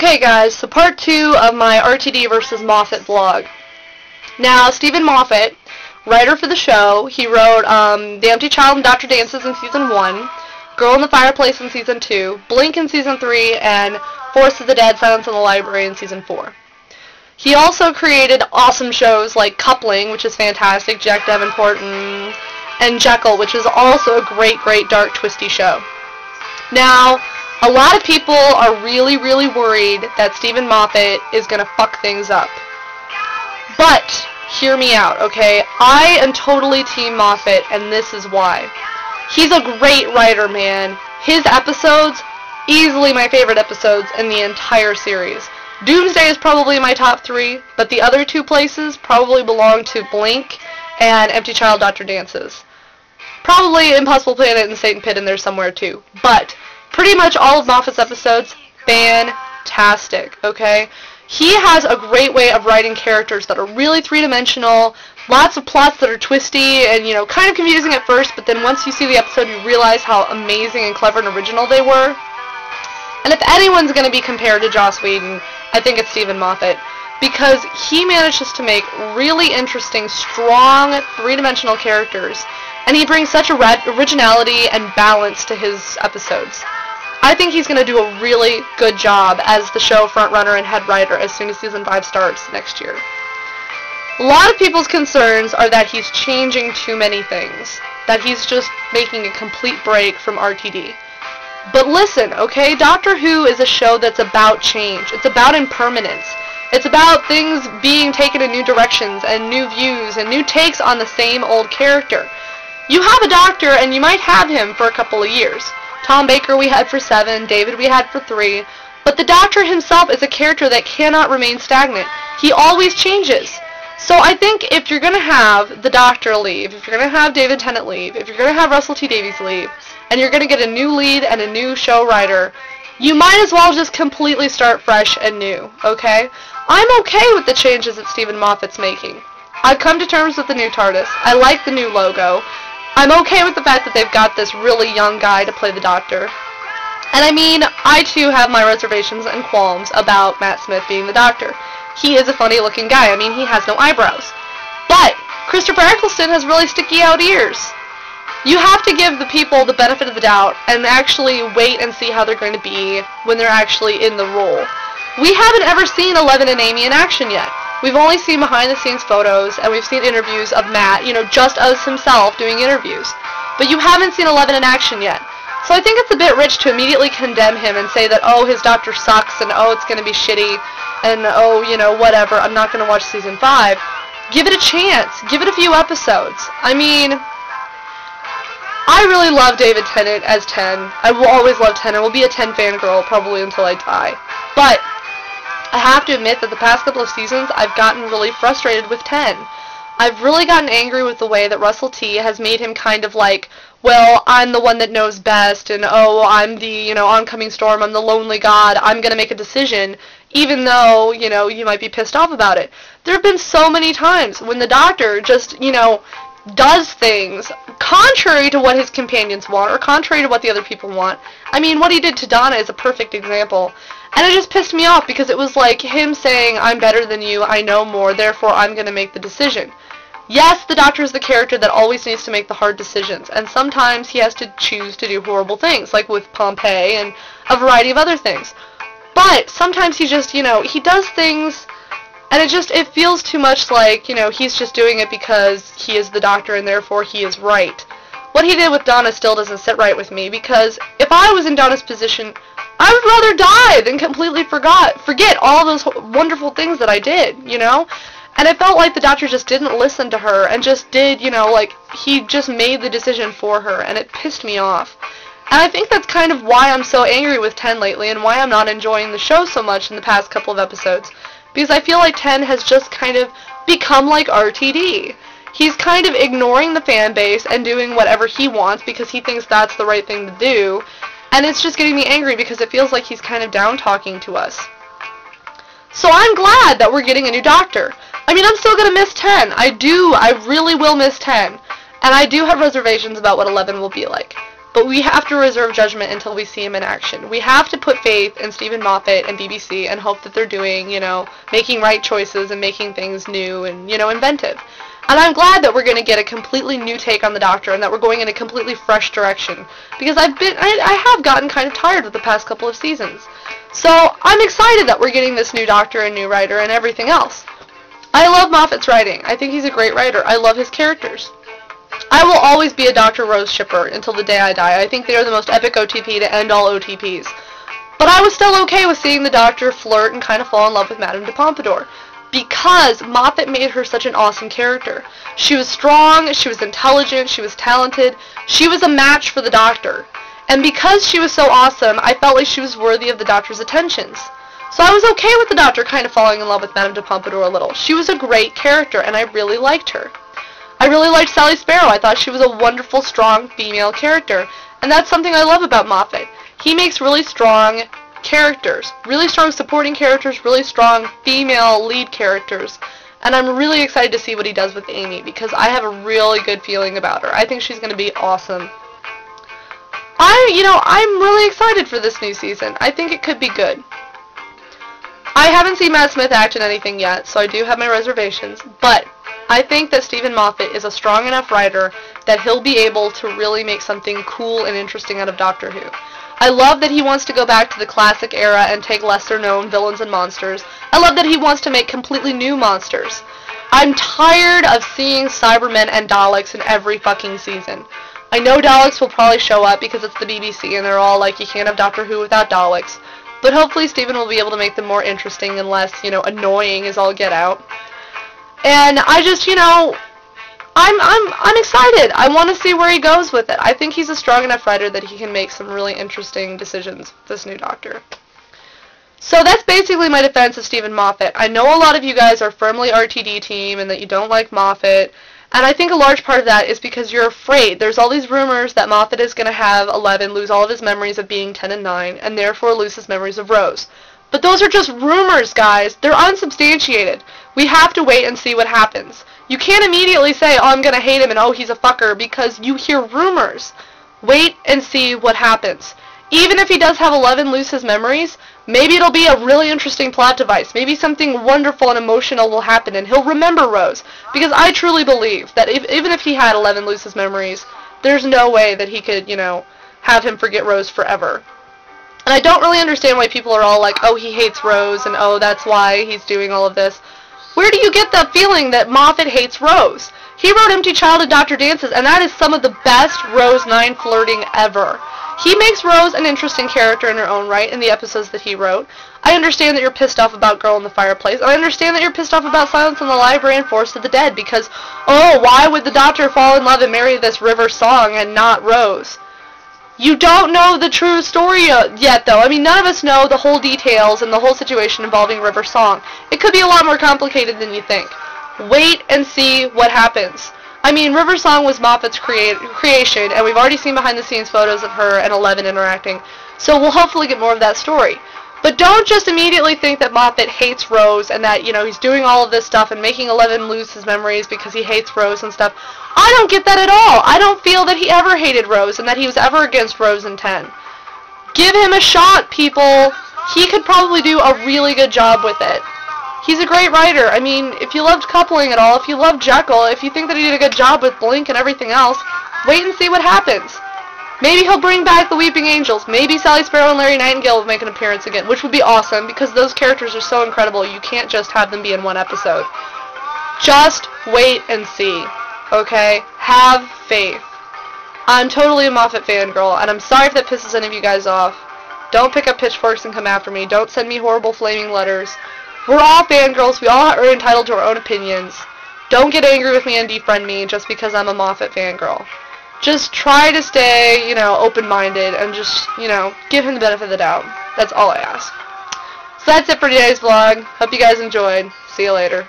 Okay guys, so part 2 of my RTD versus Moffat vlog. Now, Steven Moffat, writer for the show, he wrote The Empty Child and Doctor Dances in Season 1, Girl in the Fireplace in Season 2, Blink in Season 3, and Forest of the Dead, Silence in the Library in Season 4. He also created awesome shows like Coupling, which is fantastic, Jack Davenport and Jekyll, which is also a great, dark, twisty show. Now, a lot of people are really worried that Steven Moffat is going to fuck things up. But, hear me out, okay? I am totally Team Moffat, and this is why. He's a great writer, man. His episodes, easily my favorite episodes in the entire series. Doomsday is probably my top 3, but the other 2 places probably belong to Blink and Empty Child, Doctor Dances. Probably Impossible Planet and Satan Pit in there somewhere too, but pretty much all of Moffat's episodes, fantastic, okay? He has a great way of writing characters that are really three-dimensional, lots of plots that are twisty and, you know, kind of confusing at first, but then once you see the episode you realize how amazing and clever and original they were. And if anyone's going to be compared to Joss Whedon, I think it's Steven Moffat, because he manages to make really interesting, strong, three-dimensional characters, and he brings such originality and balance to his episodes. I think he's going to do a really good job as the show frontrunner and head writer as soon as Season 5 starts next year. A lot of people's concerns are that he's changing too many things, that he's just making a complete break from RTD. But listen, okay, Doctor Who is a show that's about change. It's about impermanence. It's about things being taken in new directions and new views and new takes on the same old character. You have a doctor and you might have him for a couple of years. Tom Baker we had for 7, David we had for 3, but the Doctor himself is a character that cannot remain stagnant. He always changes. So I think if you're going to have the Doctor leave, if you're going to have David Tennant leave, if you're going to have Russell T Davies leave, and you're going to get a new lead and a new show writer, you might as well just completely start fresh and new, okay? I'm okay with the changes that Steven Moffat's making. I've come to terms with the new TARDIS. I like the new logo. I'm okay with the fact that they've got this really young guy to play the Doctor. And I mean, I too have my reservations and qualms about Matt Smith being the Doctor. He is a funny looking guy. I mean, he has no eyebrows. But Christopher Eccleston has really sticky out ears. You have to give the people the benefit of the doubt and actually wait and see how they're going to be when they're actually in the role. We haven't ever seen Eleven and Amy in action yet. We've only seen behind-the-scenes photos, and we've seen interviews of Matt, you know, just as himself doing interviews. But you haven't seen Eleven in action yet. So I think it's a bit rich to immediately condemn him and say that, oh, his Doctor sucks, and oh, it's going to be shitty, and oh, you know, whatever, I'm not going to watch Season 5. Give it a chance. Give it a few episodes. I mean, I really love David Tennant as 10. I will always love 10. I will be a 10 fangirl probably until I die. But I have to admit that the past couple of seasons I've gotten really frustrated with 10. I've really gotten angry with the way that Russell T has made him kind of like, well, I'm the one that knows best, and oh, I'm the, you know, oncoming storm, I'm the lonely god, I'm going to make a decision, even though, you know, you might be pissed off about it. There have been so many times when the Doctor just, you know, does things contrary to what his companions want, or contrary to what the other people want. I mean, what he did to Donna is a perfect example. And it just pissed me off because it was like him saying, I'm better than you, I know more, therefore I'm going to make the decision. Yes, the Doctor is the character that always needs to make the hard decisions, and sometimes he has to choose to do horrible things, like with Pompeii and a variety of other things. But sometimes he just, you know, he does things, and it feels too much like, you know, he's just doing it because he is the Doctor and therefore he is right. What he did with Donna still doesn't sit right with me, because if I was in Donna's position, I would rather die than completely forget all those wonderful things that I did, you know? And it felt like the Doctor just didn't listen to her and just did, you know, like, he just made the decision for her, and it pissed me off. And I think that's kind of why I'm so angry with 10 lately and why I'm not enjoying the show so much in the past couple of episodes. Because I feel like 10 has just kind of become like RTD. He's kind of ignoring the fan base and doing whatever he wants because he thinks that's the right thing to do. And it's just getting me angry because it feels like he's kind of down-talking to us. So I'm glad that we're getting a new Doctor. I mean, I'm still going to miss 10. I really will miss 10. And I do have reservations about what 11 will be like. but we have to reserve judgment until we see him in action. We have to put faith in Steven Moffat and BBC and hope that they're doing, making right choices and making things new and, inventive. And I'm glad that we're going to get a completely new take on the Doctor and that we're going in a completely fresh direction. Because I have gotten kind of tired with the past couple of seasons. So I'm excited that we're getting this new Doctor and new writer and everything else. I love Moffat's writing. I think he's a great writer. I love his characters. I will always be a Dr. Rose shipper until the day I die. I think they are the most epic OTP to end all OTPs. But I was still okay with seeing the Doctor flirt and kind of fall in love with Madame de Pompadour. Because Moffat made her such an awesome character. She was strong, she was intelligent, she was talented, she was a match for the Doctor. And because she was so awesome, I felt like she was worthy of the Doctor's attentions. So I was okay with the Doctor kind of falling in love with Madame de Pompadour a little. She was a great character, and I really liked her. I really liked Sally Sparrow. I thought she was a wonderful, strong female character. And that's something I love about Moffat. He makes really strong characters, really strong supporting characters, really strong female lead characters, and I'm really excited to see what he does with Amy because I have a really good feeling about her. I think she's going to be awesome. I'm really excited for this new season. I think it could be good. I haven't seen Matt Smith act in anything yet, so I do have my reservations, but I think that Steven Moffat is a strong enough writer that he'll be able to really make something cool and interesting out of Doctor Who. I love that he wants to go back to the classic era and take lesser-known villains and monsters. I love that he wants to make completely new monsters. I'm tired of seeing Cybermen and Daleks in every fucking season. I know Daleks will probably show up because it's the BBC and they're all like, you can't have Doctor Who without Daleks. But hopefully Steven will be able to make them more interesting and less, annoying as all get out. And I just, I'm excited. I want to see where he goes with it. I think he's a strong enough writer that he can make some really interesting decisions with this new Doctor. So that's basically my defense of Steven Moffat. I know a lot of you guys are firmly RTD team and that you don't like Moffat. And I think a large part of that is because you're afraid. There's all these rumors that Moffat is going to have 11 lose all of his memories of being 10 and 9 and therefore lose his memories of Rose. But those are just rumors, guys. They're unsubstantiated. We have to wait and see what happens. You can't immediately say, oh, I'm going to hate him and oh, he's a fucker, because you hear rumors. Wait and see what happens. Even if he does have 11 lose his memories, maybe it'll be a really interesting plot device. Maybe something wonderful and emotional will happen and he'll remember Rose. Because I truly believe that even if he had 11 lose his memories, there's no way that he could, have him forget Rose forever. And I don't really understand why people are all like, oh, he hates Rose and oh, that's why he's doing all of this. Where do you get that feeling that Moffat hates Rose? He wrote Empty Child and Dr. Dances, and that is some of the best Rose 9 flirting ever. He makes Rose an interesting character in her own right in the episodes that he wrote. I understand that you're pissed off about Girl in the Fireplace. I understand that you're pissed off about Silence in the Library and Forest of the Dead because, oh, why would the Doctor fall in love and marry this River Song and not Rose? You don't know the true story yet, though. I mean, none of us know the whole details and the whole situation involving River Song. It could be a lot more complicated than you think. Wait and see what happens. I mean, River Song was Moffat's creation, and we've already seen behind-the-scenes photos of her and Eleven interacting, so we'll hopefully get more of that story. But don't just immediately think that Moffat hates Rose and that, he's doing all of this stuff and making Eleven lose his memories because he hates Rose and stuff. I don't get that at all. I don't feel that he ever hated Rose and that he was ever against Rose in 10. Give him a shot, people. He could probably do a really good job with it. He's a great writer. I mean, if you loved coupling at all, if you loved Jekyll, if you think that he did a good job with Blink and everything else, wait and see what happens. Maybe he'll bring back the Weeping Angels. Maybe Sally Sparrow and Larry Nightingale will make an appearance again, which would be awesome because those characters are so incredible. You can't just have them be in one episode. Just wait and see. Okay? Have faith. I'm totally a Moffat fangirl, and I'm sorry if that pisses any of you guys off. Don't pick up pitchforks and come after me. Don't send me horrible flaming letters. We're all fangirls. We all are entitled to our own opinions. Don't get angry with me and defriend me just because I'm a Moffat fangirl. Just try to stay, open-minded and just, give him the benefit of the doubt. That's all I ask. So that's it for today's vlog. Hope you guys enjoyed. See you later.